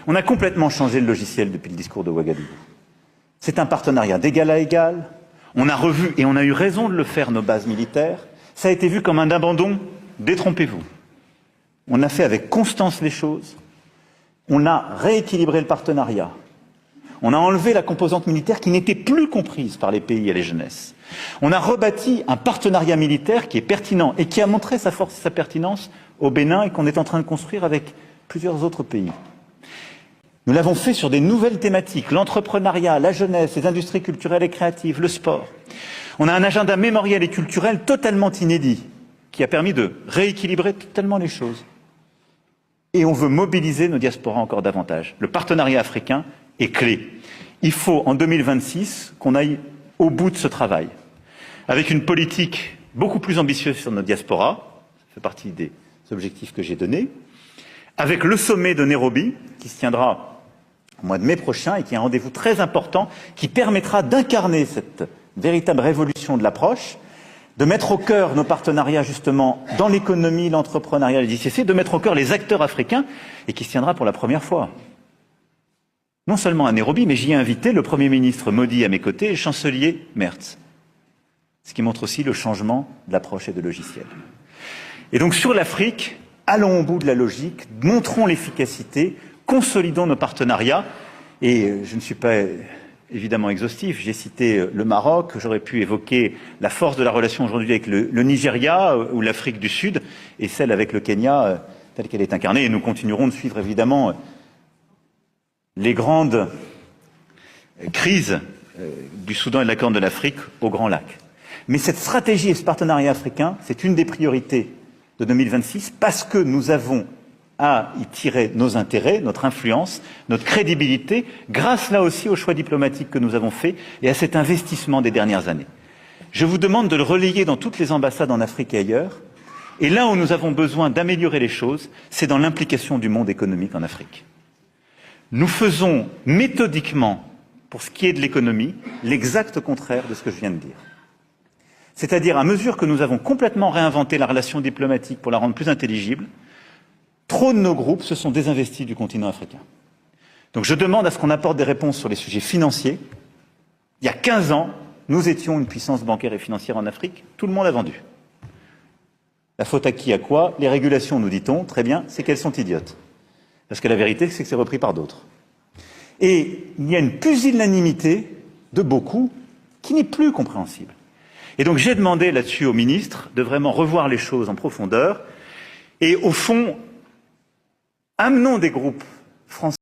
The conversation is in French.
On a complètement changé le logiciel depuis le discours de Ouagadougou. C'est un partenariat d'égal à égal. On a revu, et on a eu raison de le faire, nos bases militaires. Ça a été vu comme un abandon. Détrompez-vous. On a fait avec constance les choses. On a rééquilibré le partenariat. On a enlevé la composante militaire qui n'était plus comprise par les pays et les jeunesses. On a rebâti un partenariat militaire qui est pertinent et qui a montré sa force et sa pertinence au Bénin et qu'on est en train de construire avec plusieurs autres pays. Nous l'avons fait sur des nouvelles thématiques, l'entrepreneuriat, la jeunesse, les industries culturelles et créatives, le sport. On a un agenda mémoriel et culturel totalement inédit qui a permis de rééquilibrer totalement les choses. Et on veut mobiliser nos diasporas encore davantage. Le partenariat africain est clé. Il faut, en 2026, qu'on aille au bout de ce travail, avec une politique beaucoup plus ambitieuse sur nos diasporas, ça fait partie des objectifs que j'ai donnés, avec le sommet de Nairobi, qui se tiendra au mois de mai prochain, et qui est un rendez-vous très important, qui permettra d'incarner cette véritable révolution de l'approche, de mettre au cœur nos partenariats justement dans l'économie, l'entrepreneuriat, les ICC, de mettre au cœur les acteurs africains, et qui se tiendra pour la première fois. Non seulement à Nairobi, mais j'y ai invité le Premier ministre Modi à mes côtés et le chancelier Merz. Ce qui montre aussi le changement de l'approche et de logiciel. Et donc sur l'Afrique, allons au bout de la logique, montrons l'efficacité, consolidons nos partenariats. Et je ne suis pas évidemment exhaustif, j'ai cité le Maroc, j'aurais pu évoquer la force de la relation aujourd'hui avec le Nigeria ou l'Afrique du Sud, et celle avec le Kenya telle qu'elle est incarnée. Et nous continuerons de suivre évidemment les grandes crises du Soudan et de la Corne de l'Afrique au Grand Lac. Mais cette stratégie et ce partenariat africain, c'est une des priorités de 2026 parce que nous avons à y tirer nos intérêts, notre influence, notre crédibilité, grâce là aussi aux choix diplomatiques que nous avons faits et à cet investissement des dernières années. Je vous demande de le relayer dans toutes les ambassades en Afrique et ailleurs. Et là où nous avons besoin d'améliorer les choses, c'est dans l'implication du monde économique en Afrique. Nous faisons méthodiquement, pour ce qui est de l'économie, l'exact contraire de ce que je viens de dire. C'est-à-dire, à mesure que nous avons complètement réinventé la relation diplomatique pour la rendre plus intelligible, trop de nos groupes se sont désinvestis du continent africain. Donc je demande à ce qu'on apporte des réponses sur les sujets financiers. Il y a 15 ans, nous étions une puissance bancaire et financière en Afrique, tout le monde a vendu. La faute à qui, à quoi? Les régulations, nous dit-on, très bien, c'est qu'elles sont idiotes. Parce que la vérité, c'est que c'est repris par d'autres. Et il y a une pusillanimité de beaucoup qui n'est plus compréhensible. Et donc j'ai demandé là-dessus au ministre de vraiment revoir les choses en profondeur. Et au fond, amenons des groupes français